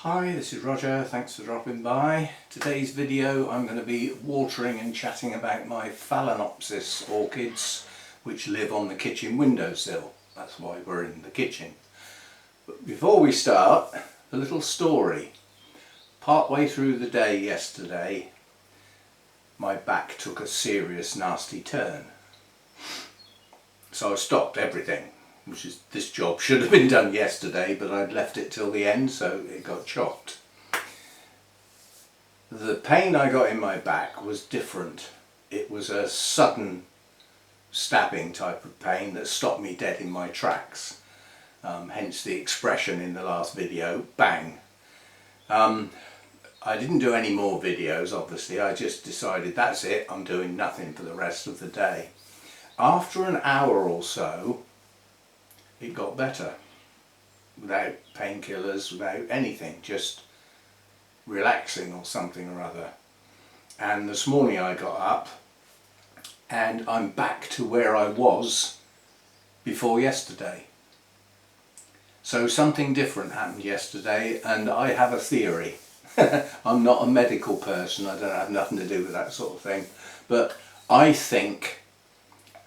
Hi, this is Roger, thanks for dropping by. Today's video I'm going to be watering and chatting about my Phalaenopsis orchids which live on the kitchen windowsill. That's why we're in the kitchen. But before we start, a little story. Part way through the day yesterday my back took a serious nasty turn. So I stopped everything. This job should have been done yesterday, but I'd left it till the end, so it got chopped. The pain I got in my back was different. It was a sudden stabbing type of pain that stopped me dead in my tracks. Hence the expression in the last video, bang. I didn't do any more videos, obviously. I just decided that's it, I'm doing nothing for the rest of the day. After an hour or so, it got better, without painkillers, without anything, just relaxing or something or other. And this morning I got up and I'm back to where I was before yesterday. So something different happened yesterday, and I have a theory. I'm not a medical person, I don't have nothing to do with that sort of thing, but I think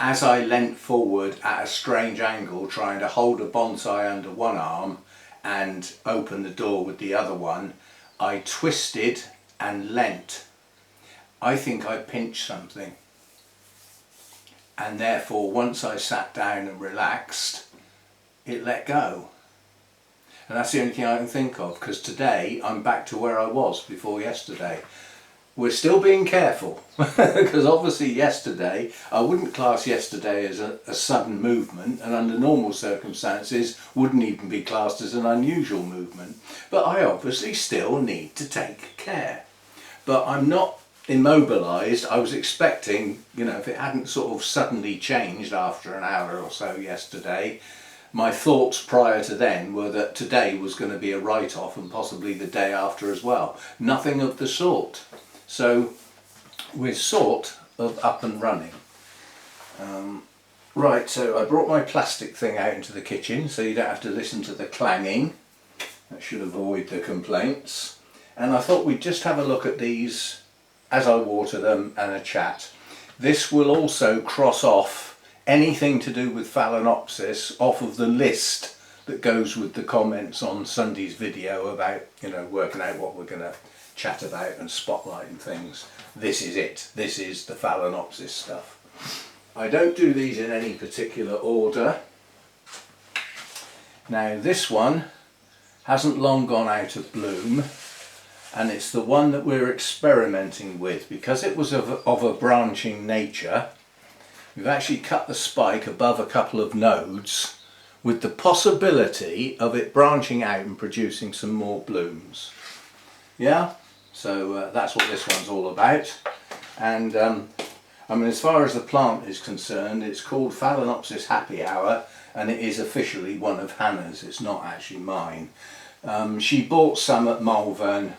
as I leant forward at a strange angle trying to hold a bonsai under one arm and open the door with the other one, I twisted and leant. I think I pinched something, and therefore once I sat down and relaxed, it let go. And that's the only thing I can think of, because today I'm back to where I was before yesterday. We're still being careful because obviously yesterday, I wouldn't class yesterday as a sudden movement, and under normal circumstances wouldn't even be classed as an unusual movement. But I obviously still need to take care. But I'm not immobilised. I was expecting, if it hadn't sort of suddenly changed after an hour or so yesterday, my thoughts prior to then were that today was going to be a write-off, and possibly the day after as well. Nothing of the sort. So we're sort of up and running. Right, so I brought my plastic thing out into the kitchen so you don't have to listen to the clanging. That should avoid the complaints. And I thought we'd just have a look at these as I water them and a chat. This will also cross off anything to do with Phalaenopsis off of the list that goes with the comments on Sunday's video about, working out what we're going to chat about and spotlighting things. This is it. This is the Phalaenopsis stuff. I don't do these in any particular order. Now this one hasn't long gone out of bloom, and it's the one that we're experimenting with. Because it was of a branching nature, we've actually cut the spike above a couple of nodes with the possibility of it branching out and producing some more blooms. Yeah? So that's what this one's all about. And as far as the plant is concerned, it's called Phalaenopsis Happy Hour, and it is officially one of Hannah's. It's not actually mine. She bought some at Malvern,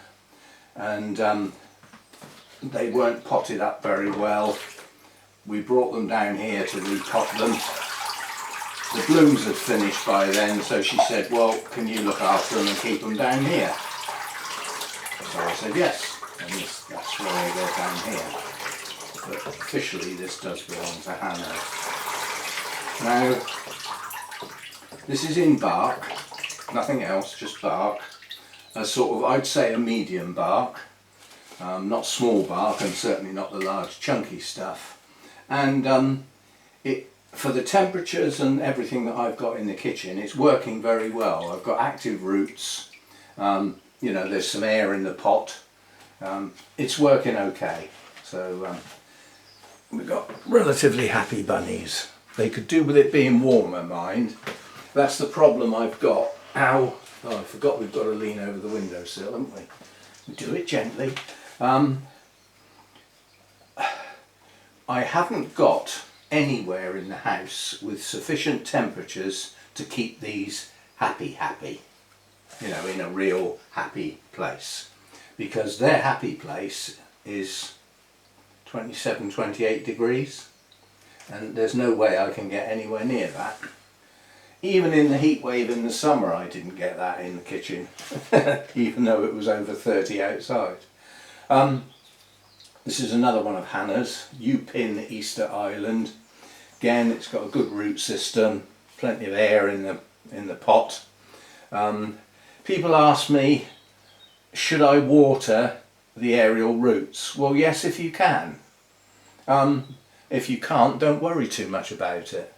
and they weren't potted up very well. We brought them down here to repot them. The blooms had finished by then, so she said, well, can you look after them and keep them down here? So I said yes, and that's why they go down here. But officially this does belong to Hannah. Now, this is in bark, nothing else, just bark. A sort of, I'd say a medium bark, not small bark, and certainly not the large chunky stuff. And for the temperatures and everything that I've got in the kitchen, it's working very well. I've got active roots. There's some air in the pot. It's working okay. So we've got relatively happy bunnies. They could do with it being warmer, mind. That's the problem I've got. Ow! Oh, I forgot we've got to lean over the windowsill, haven't we? We do it gently. I haven't got anywhere in the house with sufficient temperatures to keep these happy. In a real happy place, because their happy place is 27, 28 degrees, and there's no way I can get anywhere near that. Even in the heat wave in the summer I didn't get that in the kitchen, even though it was over 30 outside. This is another one of Hannah's, U-Pin Easter Island. Again, it's got a good root system, plenty of air in the pot. People ask me, should I water the aerial roots? Well, yes, if you can. If you can't, don't worry too much about it.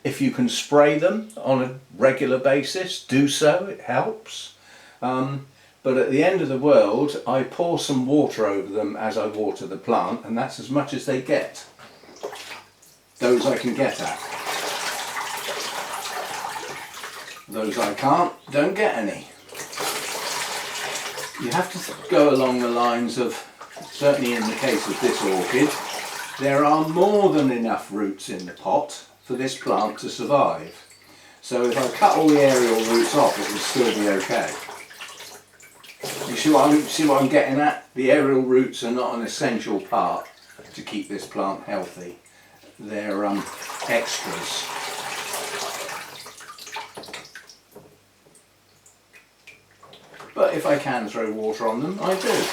If you can spray them on a regular basis, do so, it helps. But at the end of the world, I pour some water over them as I water the plant, and that's as much as they get. Those I can get at. Those I can't, don't get any. You have to go along the lines of, certainly in the case of this orchid, there are more than enough roots in the pot for this plant to survive. So if I cut all the aerial roots off, it would still be okay. You see what I'm getting at? The aerial roots are not an essential part to keep this plant healthy. They're extras. But if I can throw water on them, I do.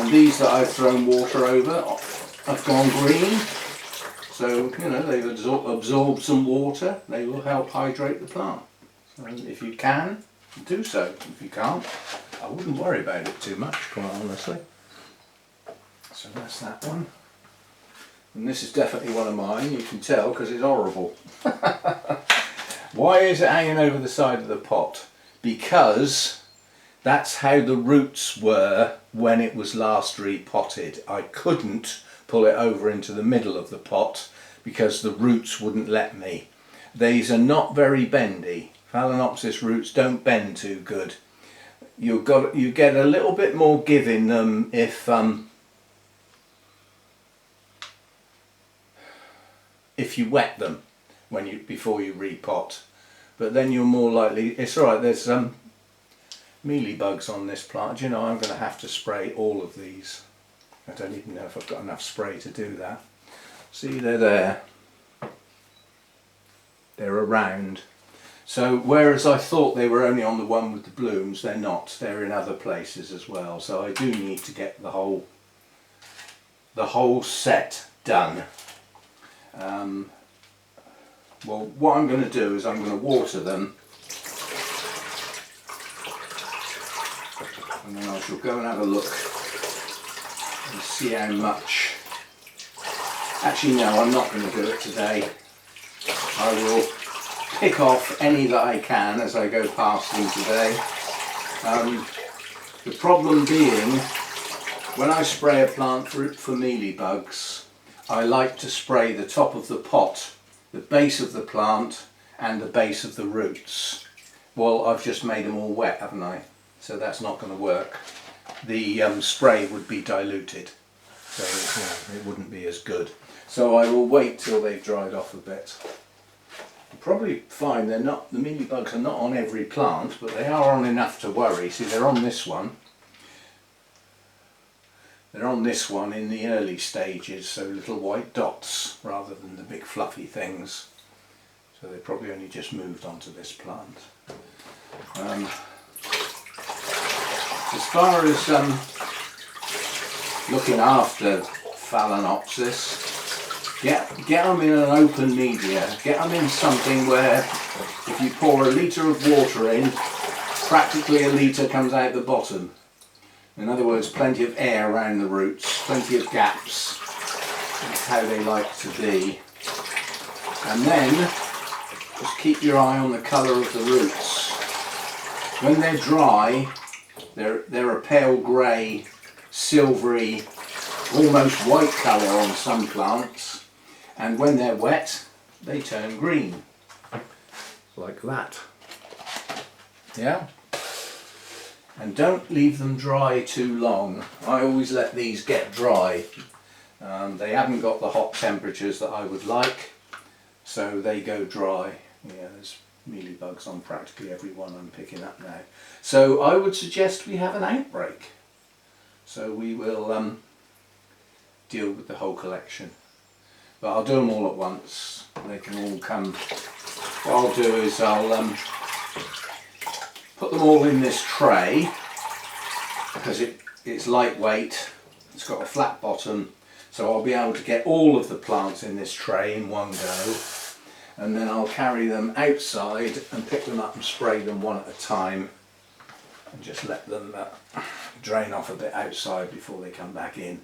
And these that I've thrown water over have gone green. So, you know, they've absorbed some water. They will help hydrate the plant. So if you can, do so. If you can't, I wouldn't worry about it too much, quite honestly. So that's that one. And this is definitely one of mine. You can tell because it's horrible. Why is it hanging over the side of the pot? Because that's how the roots were when it was last repotted. I couldn't pull it over into the middle of the pot because the roots wouldn't let me. These are not very bendy. Phalaenopsis roots don't bend too good. You get a little bit more give in them if you wet them before you repot. But then you're more likely. It's alright. There's mealybugs on this plant. You know, I'm going to have to spray all of these. I don't even know if I've got enough spray to do that. See, they're there. They're around. So whereas I thought they were only on the one with the blooms, they're not. They're in other places as well. So I do need to get the whole set done. Well, what I'm going to do is I'm going to water them. And then I shall go and have a look and see how much. Actually no, I'm not going to do it today. I will pick off any that I can as I go past them today. The problem being, when I spray a plant for mealybugs, I like to spray the top of the pot, the base of the plant and the base of the roots. Well, I've just made them all wet, haven't I? So that's not going to work. The spray would be diluted, so it wouldn't be as good. So I will wait till they've dried off a bit. You'll probably find the mealybugs are not on every plant, but they are on enough to worry. See, they're on this one. They're on this one in the early stages, so little white dots rather than the big fluffy things. So they probably only just moved onto this plant. As far as looking after Phalaenopsis, get them in an open media. Get them in something where if you pour a litre of water in, practically a litre comes out the bottom. In other words, plenty of air around the roots, plenty of gaps. That's how they like to be. And then just keep your eye on the colour of the roots. When they're dry, they're a pale grey, silvery, almost white colour on some plants, and when they're wet they turn green, like that. Yeah? And don't leave them dry too long. I always let these get dry. They haven't got the hot temperatures that I would like, so they go dry. Yeah, there's mealybugs on practically every one I'm picking up now. So I would suggest we have an outbreak. So we will deal with the whole collection. But I'll do them all at once. They can all come what I'll do is I'll put them all in this tray because it's lightweight, it's got a flat bottom, so I'll be able to get all of the plants in this tray in one go, and then I'll carry them outside and pick them up and spray them one at a time and just let them drain off a bit outside before they come back in.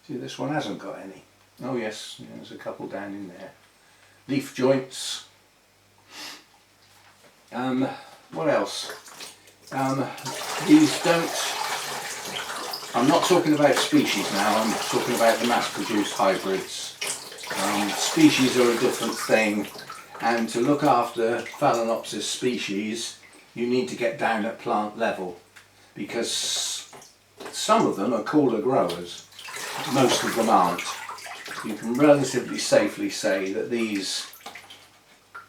See, this one hasn't got any. Oh yes, yeah, there's a couple down in there. Leaf joints. What else? These don't, I'm not talking about species now, I'm talking about the mass-produced hybrids. Species are a different thing, and to look after Phalaenopsis species you need to get down at plant level, because some of them are cooler growers, most of them aren't. You can relatively safely say that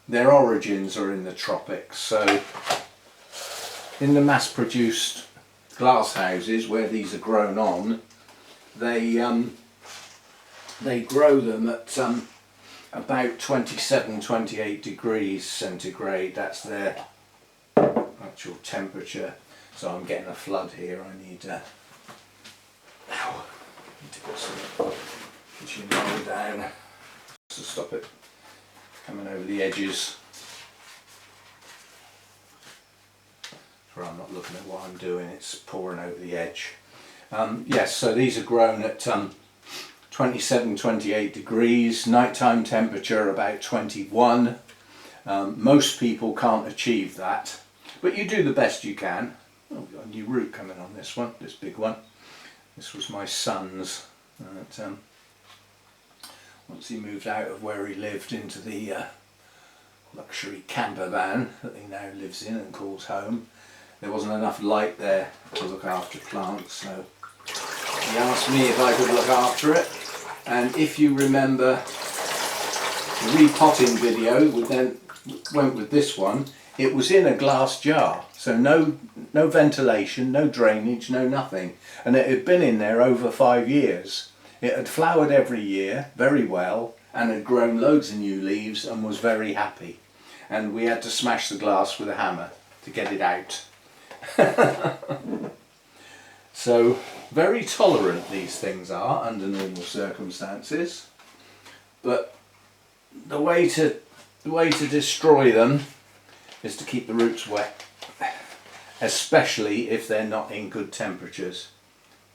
their origins are in the tropics. So in the mass-produced glass houses where these are grown on, they grow them at about 27-28 degrees centigrade. That's their actual temperature. So I'm getting a flood here. I need to put some kitchen roll down to stop it coming over the edges. So I'm not looking at what I'm doing, it's pouring over the edge. Yes, so these are grown at 27-28 degrees, nighttime temperature about 21. Most people can't achieve that, but you do the best you can. Oh, we've got a new root coming on this one, this big one. This was my son's. Once he moved out of where he lived into the luxury camper van that he now lives in and calls home, there wasn't enough light there to look after plants, so he asked me if I could look after it. And if you remember the repotting video, we then went with this one. It was in a glass jar, so no ventilation, no drainage, no nothing, and it had been in there over 5 years. It had flowered every year very well and had grown loads of new leaves and was very happy, and we had to smash the glass with a hammer to get it out. So very tolerant these things are under normal circumstances, but the way to destroy them is to keep the roots wet, especially if they're not in good temperatures.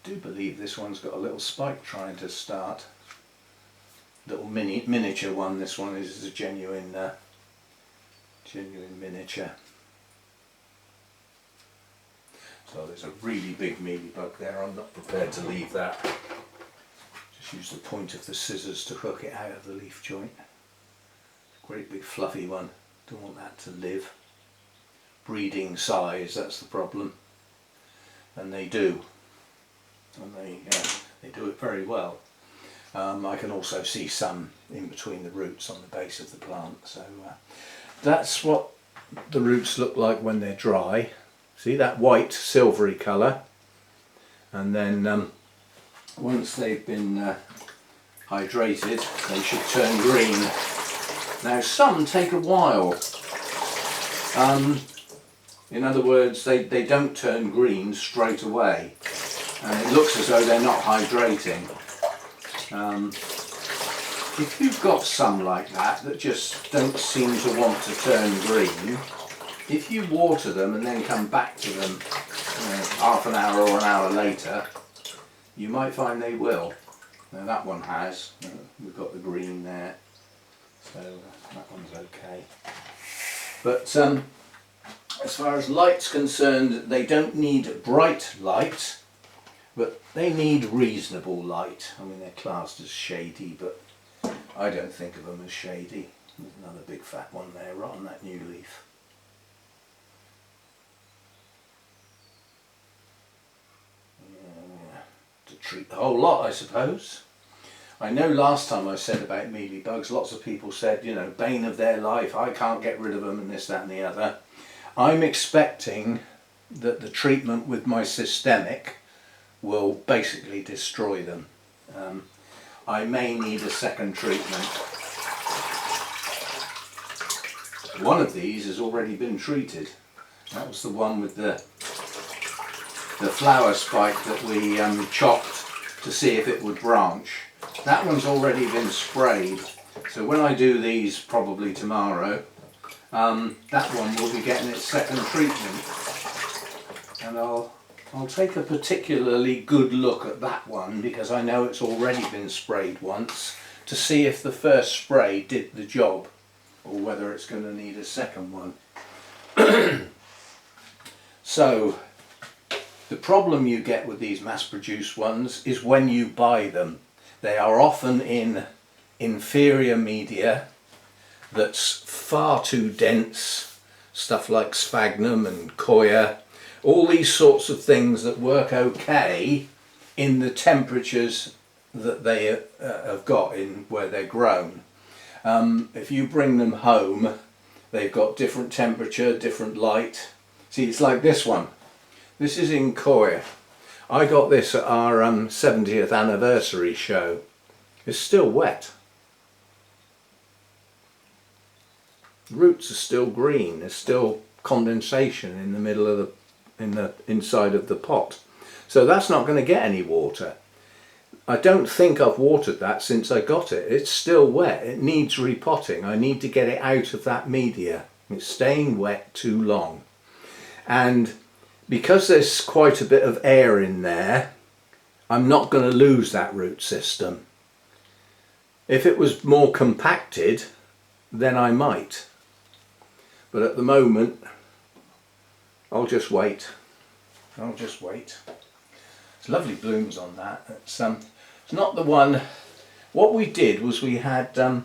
I do believe this one's got a little spike trying to start. Little miniature one. This one is a genuine miniature. So there's a really big mealybug there. I'm not prepared to leave that. Just use the point of the scissors to hook it out of the leaf joint. Great big fluffy one. Don't want that to live. Breeding size, that's the problem. And they do. And they do it very well. I can also see some in between the roots on the base of the plant. So that's what the roots look like when they're dry. See that white silvery colour, and then once they've been hydrated they should turn green. Now some take a while. In other words, they don't turn green straight away, and it looks as though they're not hydrating. If you've got some like that just don't seem to want to turn green, if you water them and then come back to them half an hour or an hour later, you might find they will. Now that one has. We've got the green there, so that one's okay. But as far as light's concerned, they don't need bright light, but they need reasonable light. I mean, they're classed as shady, but I don't think of them as shady. There's another big fat one there right on that new leaf. To treat the whole lot, I suppose. I know last time I said about mealybugs, lots of people said, you know, bane of their life, I can't get rid of them and this, that and the other. I'm expecting that the treatment with my systemic will basically destroy them. I may need a second treatment. One of these has already been treated. That was the one with the flower spike that we chopped to see if it would branch. That one's already been sprayed. So when I do these probably tomorrow, that one will be getting its second treatment. And I'll take a particularly good look at that one because I know it's already been sprayed once to see if the first spray did the job or whether it's going to need a second one. So the problem you get with these mass-produced ones is when you buy them. They are often in inferior media that's far too dense, stuff like sphagnum and coir, all these sorts of things that work okay in the temperatures that they have got in where they're grown. If you bring them home, they've got different temperature, different light. See, it's like this one. This is in coir. I got this at our 70th anniversary show. It's still wet. Roots are still green. There's still condensation in the middle of the inside of the pot. So that's not going to get any water. I don't think I've watered that since I got it. It's still wet. It needs repotting. I need to get it out of that media. It's staying wet too long. And because there's quite a bit of air in there, I'm not going to lose that root system. If it was more compacted, then I might. But at the moment, I'll just wait. I'll just wait. There's lovely blooms on that. It's not the one. What we did was we had a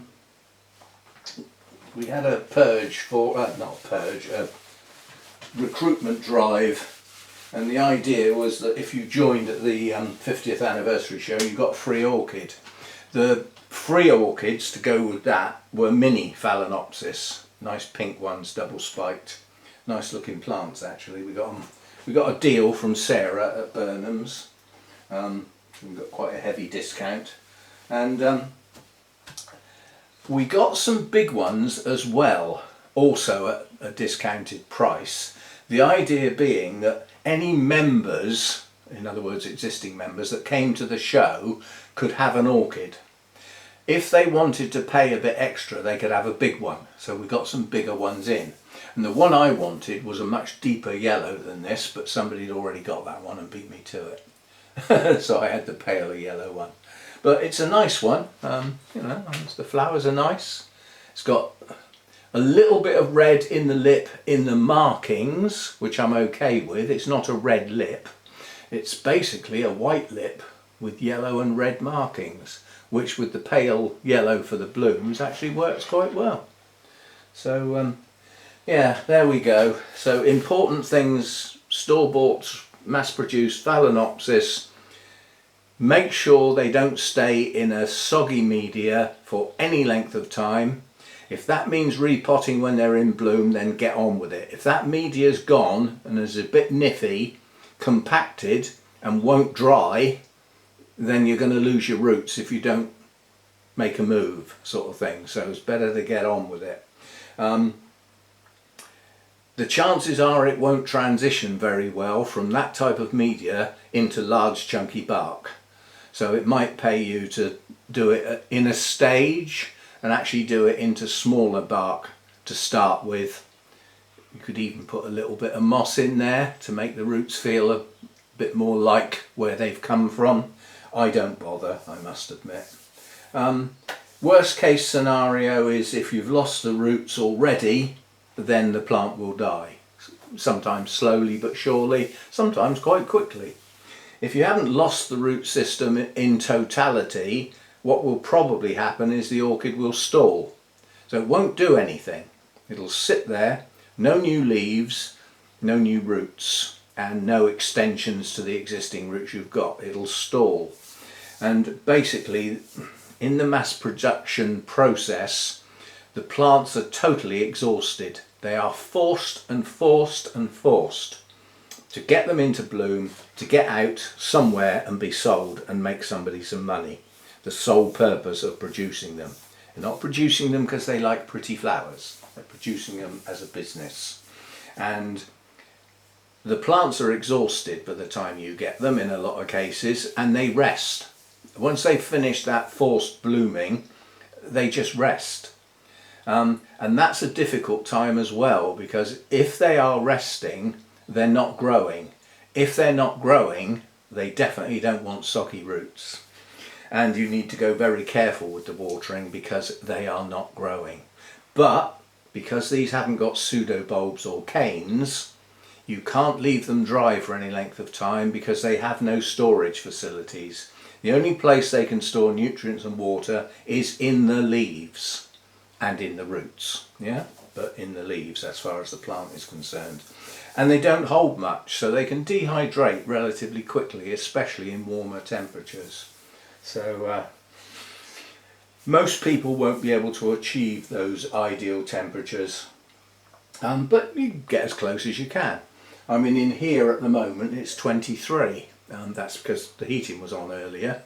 purge for not purge, a recruitment drive, and the idea was that if you joined at the 50th anniversary show, you got a free orchid. The free orchids to go with that were mini Phalaenopsis, nice pink ones, double spiked, nice looking plants actually. We got a deal from Sarah at Burnham's. We got quite a heavy discount, and we got some big ones as well, also at a discounted price. The idea being that any members, in other words existing members, that came to the show could have an orchid. If they wanted to pay a bit extra, they could have a big one. So we got some bigger ones in. And the one I wanted was a much deeper yellow than this, but somebody had already got that one and beat me to it. So I had the paler yellow one. But it's a nice one. You know, the flowers are nice. It's got a little bit of red in the lip in the markings, which I'm okay with. It's not a red lip. It's basically a white lip with yellow and red markings, which with the pale yellow for the blooms actually works quite well. So yeah, there we go. So important things, store-bought, mass-produced Phalaenopsis. Make sure they don't stay in a soggy media for any length of time. If that means repotting when they're in bloom, then get on with it. If that media's gone and is a bit niffy, compacted and won't dry, then you're going to lose your roots if you don't make a move, sort of thing. So it's better to get on with it. The chances are it won't transition very well from that type of media into large chunky bark. So it might pay you to do it in a stage and actually do it into smaller bark to start with. You could even put a little bit of moss in there to make the roots feel a bit more like where they've come from. I don't bother, I must admit. Worst case scenario is if you've lost the roots already, then the plant will die. Sometimes slowly but surely, sometimes quite quickly. If you haven't lost the root system in totality, what will probably happen is the orchid will stall. So it won't do anything. It'll sit there, no new leaves, no new roots, and no extensions to the existing roots you've got. It'll stall. And basically, in the mass production process, the plants are totally exhausted. They are forced and forced and forced to get them into bloom, to get out somewhere and be sold and make somebody some money. The sole purpose of producing them. They're not producing them because they like pretty flowers. They're producing them as a business. And the plants are exhausted by the time you get them in a lot of cases, and they rest. Once they've finished that forced blooming, they just rest. And that's a difficult time as well, because if they are resting, they're not growing. If they're not growing, they definitely don't want soggy roots. And you need to go very careful with the watering because they are not growing. But because these haven't got pseudobulbs or canes, you can't leave them dry for any length of time because they have no storage facilities. The only place they can store nutrients and water is in the leaves and in the roots, yeah, but in the leaves as far as the plant is concerned. And they don't hold much, so they can dehydrate relatively quickly, especially in warmer temperatures. So most people won't be able to achieve those ideal temperatures, but you get as close as you can. I mean, in here at the moment it's 23. That's because the heating was on earlier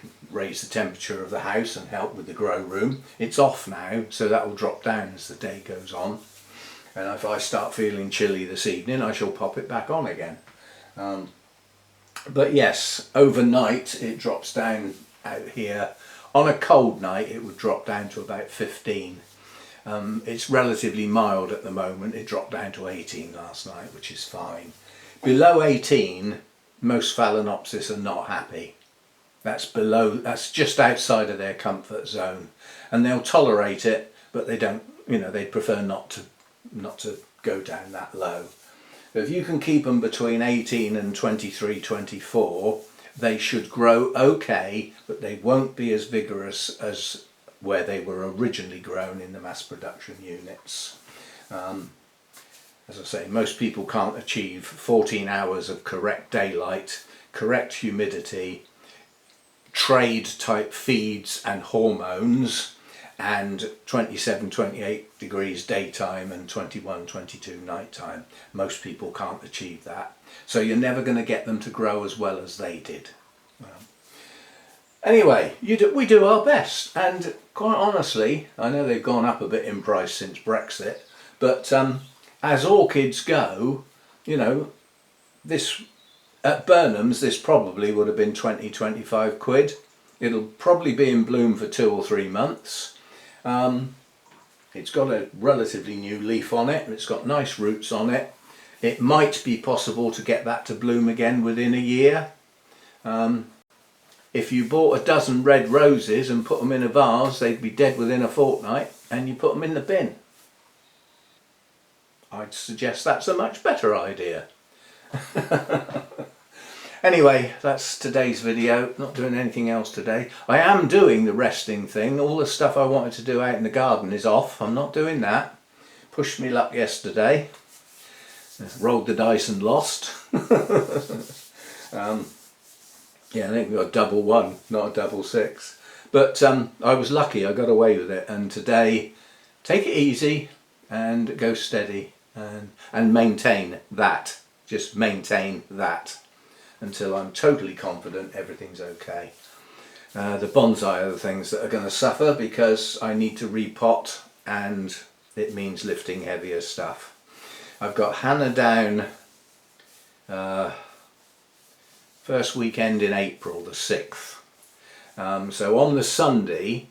to raise the temperature of the house and help with the grow room. It's off now, so that will drop down as the day goes on. And if I start feeling chilly this evening, I shall pop it back on again. But yes, overnight it drops down out here. On a cold night it would drop down to about 15. It's relatively mild at the moment. It dropped down to 18 last night, which is fine. Below 18, most Phalaenopsis are not happy. That's just outside of their comfort zone, and they'll tolerate it, but they don't, they'd prefer not to go down that low. But if you can keep them between 18 and 23, 24, they should grow okay, but they won't be as vigorous as where they were originally grown in the mass production units. As I say, most people can't achieve 14 hours of correct daylight, correct humidity, trade type feeds and hormones, and 27, 28 degrees daytime and 21, 22 nighttime. Most people can't achieve that. So you're never going to get them to grow as well as they did. Anyway, we do our best, and quite honestly, I know they've gone up a bit in price since Brexit, but as orchids go, this at Burnham's this probably would have been 20, 25 quid. It'll probably be in bloom for 2 or 3 months. It's got a relatively new leaf on it, and it's got nice roots on it. It might be possible to get that to bloom again within a year. If you bought a dozen red roses and put them in a vase, they'd be dead within a fortnight, and you put them in the bin. I'd suggest that's a much better idea. Anyway, that's today's video. Not doing anything else today. I am doing the resting thing. All the stuff I wanted to do out in the garden is off. I'm not doing that. Pushed me luck yesterday. Rolled the dice and lost. Yeah, I think we got a double one, not a double six. But I was lucky, I got away with it. And today, take it easy and go steady and maintain that. Just maintain that until I'm totally confident everything's okay. The bonsai are the things that are going to suffer because I need to repot, and it means lifting heavier stuff. I've got Hannah down first weekend in April, the 6th. So on the Sunday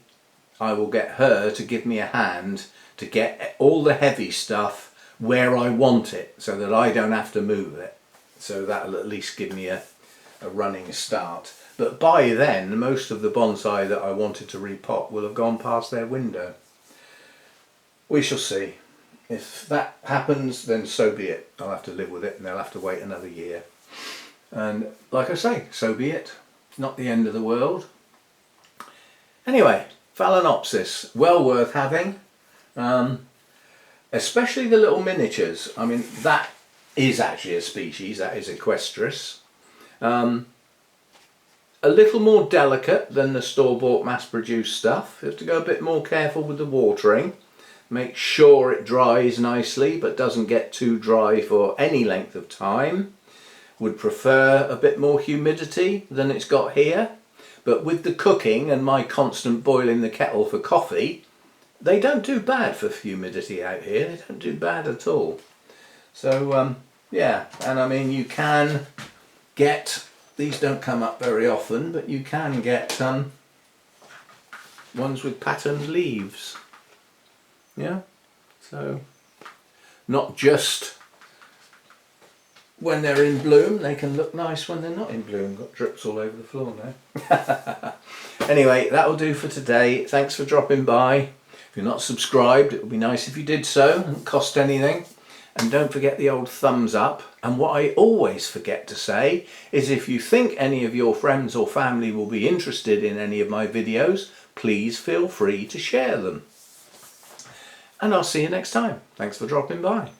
I will get her to give me a hand to get all the heavy stuff where I want it so that I don't have to move it. So that'll at least give me a running start. But by then most of the bonsai that I wanted to repot will have gone past their window. We shall see. If that happens, then so be it. I'll have to live with it and they'll have to wait another year. And like I say, so be it. Not the end of the world. Anyway, Phalaenopsis, well worth having. Especially the little miniatures. I mean, that is actually a species, that is equestris. A little more delicate than the store-bought mass-produced stuff. You have to go a bit more careful with the watering. Make sure it dries nicely but doesn't get too dry for any length of time. Would prefer a bit more humidity than it's got here, but with the cooking and my constant boiling the kettle for coffee, they don't do bad for humidity out here. They don't do bad at all. So yeah, and I mean you can get, these don't come up very often, but you can get ones with patterned leaves. Yeah, so not just when they're in bloom, they can look nice when they're not in bloom. Got drips all over the floor now. Anyway, that will do for today. Thanks for dropping by. If you're not subscribed, it would be nice if you did so. It doesn't cost anything. And don't forget the old thumbs up. And what I always forget to say is if you think any of your friends or family will be interested in any of my videos, please feel free to share them. And I'll see you next time. Thanks for dropping by.